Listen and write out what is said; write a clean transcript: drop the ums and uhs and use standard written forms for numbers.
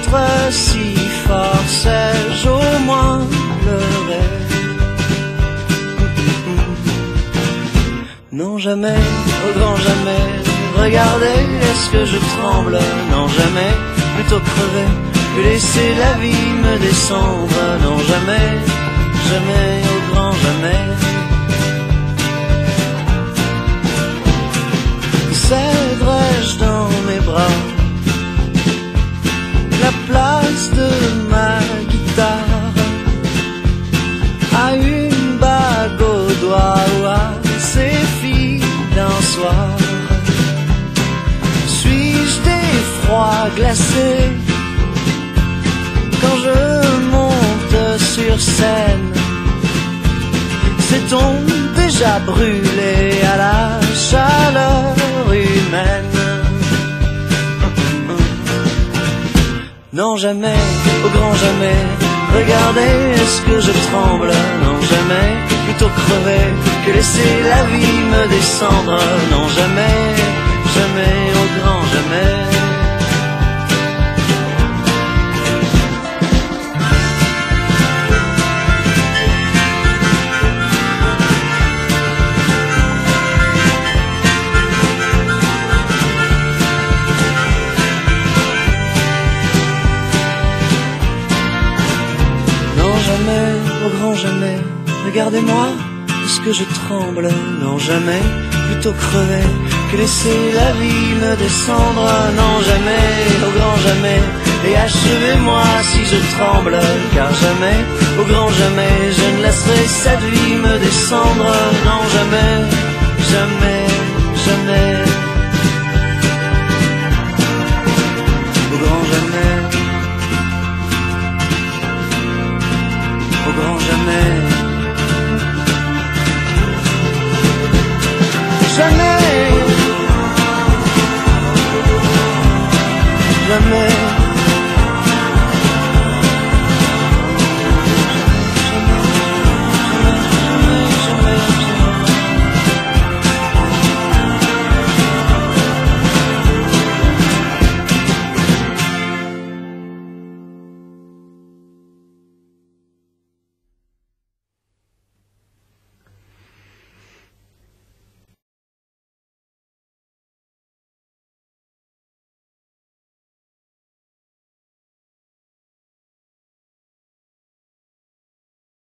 être si fort, sais-je au moins pleurer? Non jamais, au grand jamais, regardez, est-ce que je tremble? Non jamais, plutôt crever que laisser la vie me descendre. Non jamais, jamais, au grand jamais. Céderai-je dans mes bras la place de ma guitare à une bague au doigt ou à ces filles d'un soir? Suis-je d'effroi glacé quand je monte sur scène? S'est-on déjà brûlé à la chaleur humaine? Non jamais, au grand jamais, regardez, est-ce que je tremble? Non jamais, plutôt crever que laisser la vie me descendre. Non jamais, jamais, au grand jamais. Au grand jamais, regardez-moi, est-ce que je tremble? Non jamais, plutôt crever que laisser la vie me descendre. Non jamais, au grand jamais, et achevez-moi si je tremble. Car jamais, au grand jamais, je ne laisserai cette vie me descendre. Non jamais, jamais, jamais, au grand jamais. Au grand jamais. Jamais. Jamais.